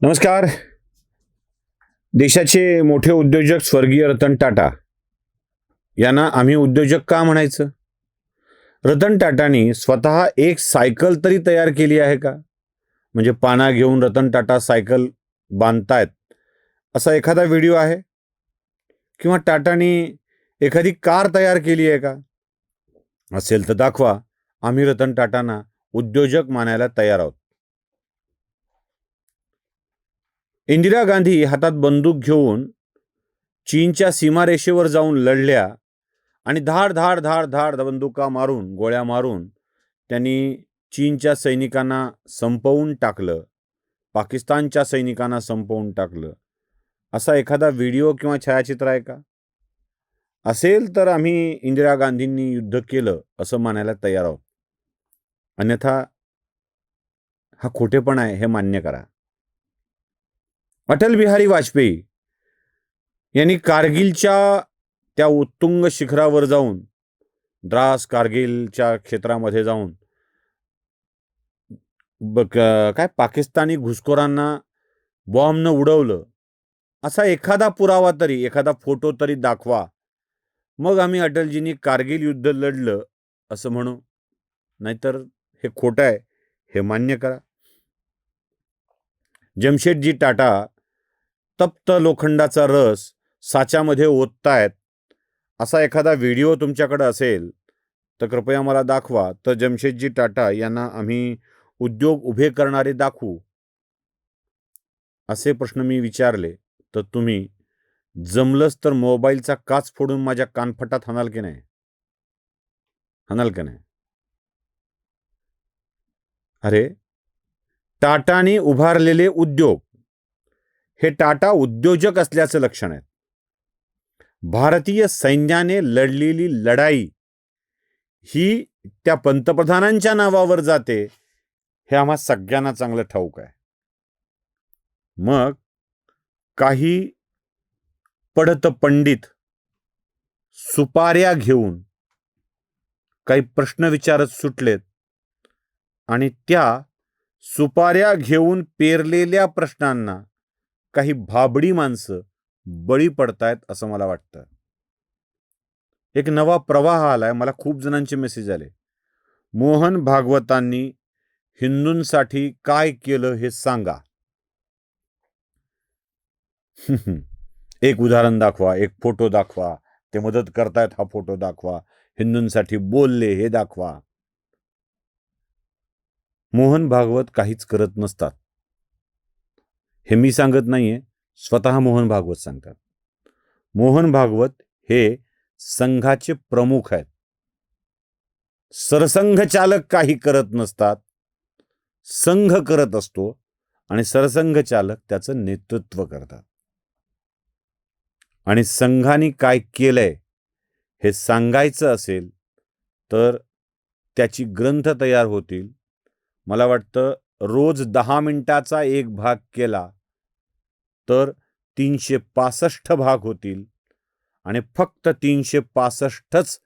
नमस्कार. देशाचे मोठे उद्योजक स्वर्गीय रतन टाटा यांना आम्ही उद्योजक का म्हणायचं? रतन टाटांनी स्वतः एक सायकल तरी तयार केली आहे का? म्हणजे पाना घेऊन रतन टाटा सायकल बांधतायत असा एखादा व्हिडिओ आहे? किंवा टाटांनी एखादी कार तयार केली आहे का? असेल तर दाखवा. आम्ही रतन टाटांना उद्योजक मानायला तयार आहोत. इंदिरा गांधी हातात बंदूक घेऊन चीनच्या सीमारेषेवर जाऊन लढल्या आणि धाड धाड धाड धाड बंदुका मारून, गोळ्या मारून त्यांनी चीनच्या सैनिकांना संपवून टाकलं, पाकिस्तानच्या सैनिकांना संपवून टाकलं. असा एखादा व्हिडिओ किंवा छायाचित्र आहे का? असेल तर आम्ही इंदिरा गांधींनी युद्ध केलं असं मानायला तयार आहोत. अन्यथा हा खोटेपणा आहे हे मान्य करा. अटल बिहारी वाजपेयी यांनी कारगिलच्या त्या उत्तुंग शिखरावर जाऊन, द्रास कारगिलच्या क्षेत्रामध्ये जाऊन काय पाकिस्तानी घुसखोरांना बॉम्बनं उडवलं असा एखादा पुरावा तरी, एखादा फोटो तरी दाखवा. मग आम्ही अटलजींनी कारगिल युद्ध लढलं असं म्हणू. नाहीतर हे खोटं आहे हे मान्य करा. जमशेदजी टाटा तप्त लोखंडाचा रस साच्यामध्ये ओततायत असा एखादा व्हिडिओ तुमच्याकडे असेल तर कृपया मला दाखवा. तर जमशेदजी टाटा यांना आम्ही उद्योग उभे करणारे दाखवू असे प्रश्न मी विचारले तर तुम्ही जमलंच तर मोबाईलचा काच फोडून माझ्या कानफटात हाणाल की नाही? हाणाल की नाही? अरे, टाटानी उभारलेले उद्योग हे टाटा उद्योजक असल्याचं लक्षण आहे. भारतीय सैन्याने लढलेली लढाई ही त्या पंतप्रधानांच्या नावावर जाते हे आम्हा सगळ्यांना चांगलं ठाऊक आहे. मग काही पडत पंडित सुपाऱ्या घेऊन काही प्रश्न विचारत सुटलेत आणि त्या सुपाऱ्या घेऊन पेरलेल्या प्रश्नांना काही भाबडी माणसं बळी पडतायत असं मला वाटतं. एक नवा प्रवाह आलाय. मला खूप जणांचे मेसेज आले. मोहन भागवतांनी हिंदूंसाठी काय केलं हे सांगा. एक उदाहरण दाखवा, एक फोटो दाखवा, ते मदत करतायत हा फोटो दाखवा, हिंदूंसाठी बोलले हे दाखवा. मोहन भागवत काहीच करत नसतात हे मी सांगत नाहीये, स्वतः मोहन भागवत सांगतात. मोहन भागवत हे संघाचे प्रमुख आहेत. सरसंघ चालक काही करत नसतात. संघ करत असतो आणि सरसंघ चालक त्याचं नेतृत्व करतात. आणि संघाने काय केलंय हे सांगायचं असेल तर त्याची ग्रंथ तयार होतील. मला वाटतं रोज 10 मिनिटाचा एक भाग केला तर 365 भाग होतील आणि फक्त 365च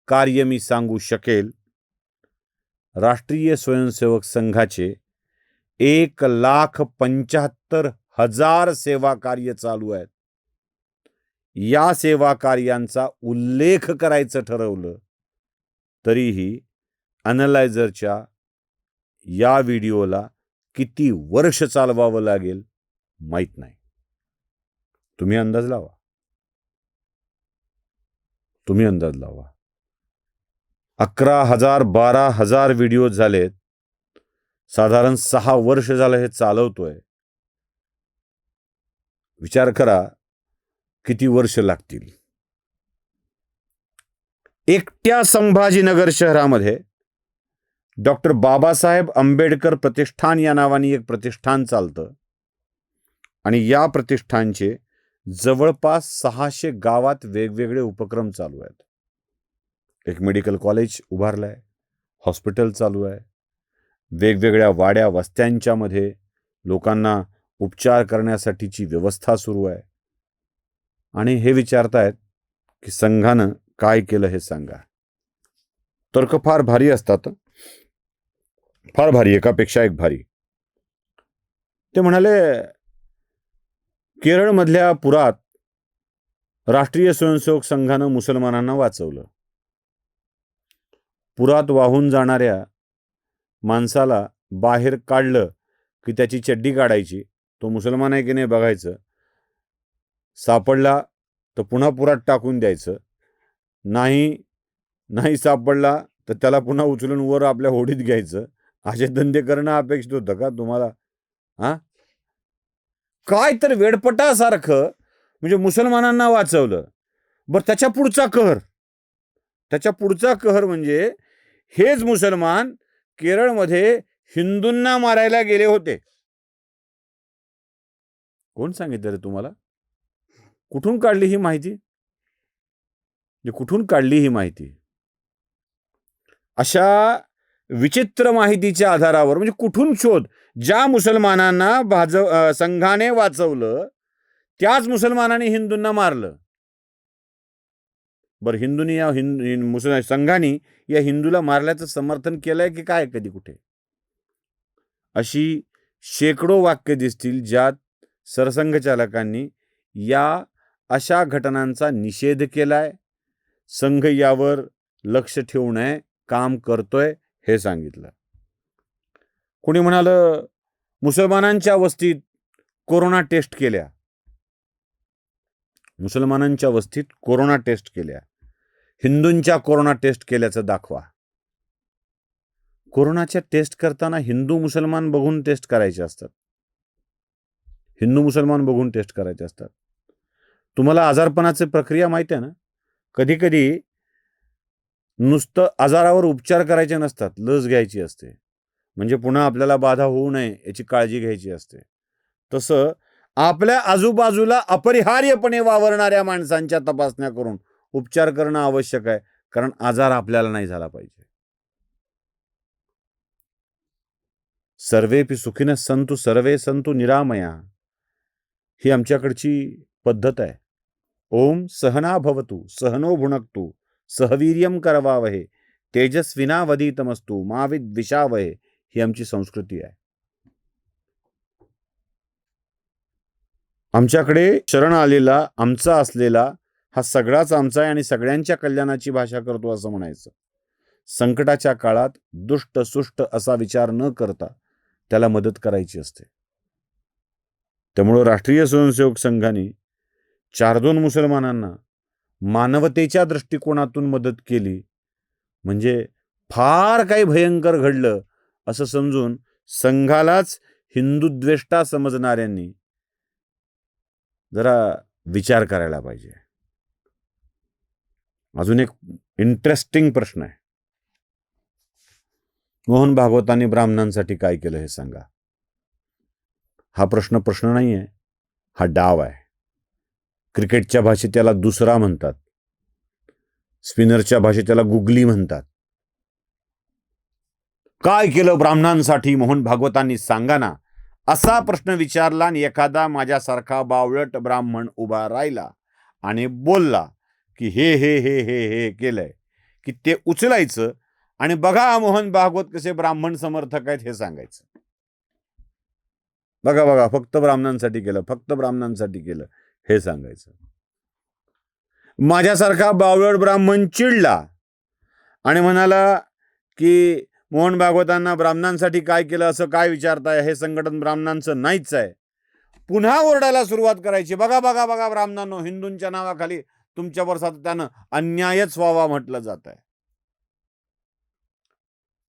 कार्य मी सांगू शकेल. राष्ट्रीय स्वयंसेवक संघाचे 1,75,000 सेवा कार्य चालू आहेत. या सेवा कार्यांचा उल्लेख करायचं ठरवलं तरीही अनलायझरच्या या व्हिडिओला किती वर्ष चालवावं लागेल माहीत नाही. तुम्ही अंदाज लावा. 11,000 12,000 व्हिडिओ झालेत. साधारण 6 वर्ष झालं हे चालवतोय. विचार करा किती वर्ष लागतील. एकट्या संभाजीनगर शहरामध्ये डॉक्टर बाबासाहेब आंबेडकर प्रतिष्ठान या नावाने एक प्रतिष्ठान चालतं आणि या प्रतिष्ठानचे जवळपास 600 गावात वेगवेगळे उपक्रम चालू आहेत. एक मेडिकल कॉलेज उभारलंय, हॉस्पिटल चालू आहे, वेगवेगळ्या वाड्या वस्त्यांच्या मध्ये लोकांना उपचार करण्यासाठीची व्यवस्था सुरू आहे. आणि हे विचारतायत की संघानं काय केलं हे सांगा. तर्क फार भारी असतात, फार भारी, एकापेक्षा एक भारी. ते म्हणाले केरळमधल्या पुरात राष्ट्रीय स्वयंसेवक संघानं मुसलमानांना वाचवलं. पुरात वाहून जाणाऱ्या माणसाला बाहेर काढलं की त्याची चड्डी काढायची, तो मुसलमान आहे की नाही बघायचं, सापडला तर पुन्हा पुरात टाकून द्यायचं, नाही सापडला तर त्याला पुन्हा उचलून वर आपल्या होडीत घ्यायचं. असे धंदे करणं अपेक्षित होतं का तुम्हाला? काय तर वेडपटासारखं, म्हणजे मुसलमानांना वाचवलं. बरं, त्याच्या पुढचा कहर म्हणजे हेच मुसलमान केरळमध्ये हिंदूंना मारायला गेले होते. कोण सांगितलं रे तुम्हाला? कुठून काढली ही माहिती? अशा विचित्र माहितीच्या आधारावर, म्हणजे कुठून शोध? ज्या मुसलमानांना संघाने वाचवलं त्याच मुसलमानांनी हिंदूंना मारलं. बरं, संघाने या हिंदूला मारल्याचं समर्थन केलंय की काय कधी कुठे? अशी शेकडो वाक्य दिसतील ज्यात सरसंघचालकांनी या अशा घटनांचा निषेध केलाय, संघ यावर लक्ष ठेवून काम करतोय हे सांगितलं. कोणी म्हणालं मुसलमानांच्या वस्तीत कोरोना टेस्ट केल्या. हिंदूंच्या कोरोना टेस्ट केल्याचं दाखवा. कोरोनाच्या टेस्ट करताना हिंदू मुसलमान बघून टेस्ट करायचे असतात. तुम्हाला आजारपणाची प्रक्रिया माहिती आहे ना? कधी कधी नुसतं आजारावर उपचार करायचे नसतात, लस घ्यायची असते, म्हणजे पुन्हा आपल्याला बाधा होऊ नये याची काळजी घ्यायची असते. तसं आपल्या आजूबाजूला अपरिहार्यपणे वावरणाऱ्या माणसांच्या तपासण्या करून उपचार करणं आवश्यक आहे, कारण आजार आपल्याला नाही झाला पाहिजे. सर्वेपि सुखिनः सन्तु सर्वे सन्तु निरामया, ही आमच्याकडची पद्धत आहे. ओम सहना भवतु सहनो भुनक्तु सहवीर्यम करवावहे तेजस्विनावधीतमस्तु मा विद्विषावहे, ही आमची संस्कृती आहे. आमच्याकडे शरण आलेला आमचा असलेला हा सगळाच आमचा आहे आणि सगळ्यांच्या कल्याणाची भाषा करतो असं म्हणायचं. संकटाच्या काळात दुष्ट सुष्ट असा विचार न करता त्याला मदत करायची असते. त्यामुळं राष्ट्रीय स्वयंसेवक संघाने 4-2 मुसलमानांना मानवतेच्या दृष्टिकोनातून मदत केली, म्हणजे फार काही भयंकर घडलं असं समजून संघालाच हिंदुद्वेष्टा समजणाऱ्यांनी जरा विचार करायला पाहिजे. अजून एक इंटरेस्टिंग प्रश्न आहे. मोहन भागवतांनी ब्राह्मणांसाठी काय केलं हे सांगा. हा प्रश्न नाही आहे, हा डाव आहे. क्रिकेटच्या भाषेत त्याला दुसरा म्हणतात, स्पिनरच्या भाषेत त्याला गुगली म्हणतात. काय केलं ब्राह्मणांसाठी मोहन भागवतांनी सांगा ना, असा प्रश्न विचारला आणि एखादा माझ्यासारखा बावळट ब्राह्मण उभा राहिला आणि बोलला की हे हे हे हे हे केलंय, की ते उचलायचं आणि बघा मोहन भागवत कसे ब्राह्मण समर्थक आहेत हे सांगायचं. बघा फक्त ब्राह्मणांसाठी केलं हे सांगायचं. माझ्यासारखा बावळट ब्राह्मण चिडला आणि म्हणाला की मोहन भागवतांना ब्राह्मणांसाठी काय केलं असं काय विचारताय, हे संघटन ब्राह्मणांचं नाहीच आहे. पुन्हा ओरडायला सुरुवात करायची, बघा ब्राह्मणांनो, हिंदूंच्या नावाखाली तुमच्यावर सातत्यानं अन्यायच व्हावा म्हटलं जात आहे.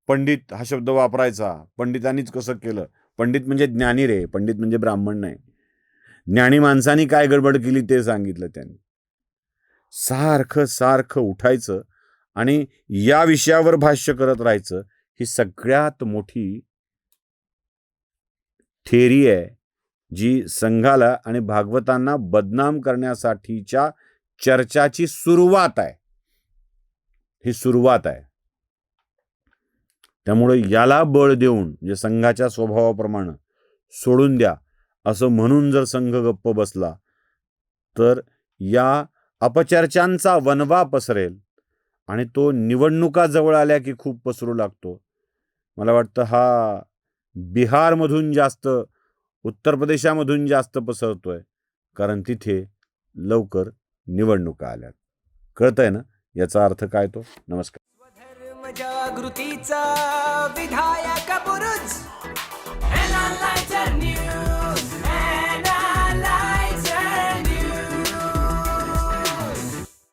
पंडित हा शब्द वापरायचा, पंडितांनीच कसं केलं. पंडित म्हणजे ज्ञानी रे, पंडित म्हणजे ब्राह्मण नाही. ज्ञानी माणसांनी काय गडबड केली ते सांगितलं त्यांनी. सारखं उठायचं आणि या विषयावर भाष्य करत राहायचं. ही सगळ्यात मोठी थेरी आहे जी संघाला आणि भागवतांना बदनाम करण्यासाठीच्या चर्चाची सुरुवात आहे. ही सुरुवात आहे. त्यामुळे याला बळ देऊन, म्हणजे संघाच्या स्वभावाप्रमाणे सोडून द्या असं म्हणून जर संघ गप्प बसला तर या अपचर्चांचा वनवा पसरेल आणि तो निवडणुका जवळ आल्या की खूप पसरू लागतो. मला वाटतं हा बिहारमधून जास्त, उत्तर प्रदेशामधून जास्त पसरतोय. कारण तिथे लवकर निवडणुका आल्यात. कळतंय ना याचा अर्थ काय तो? नमस्कार. स्वधर्म जागृतीचा विधायक बुरुज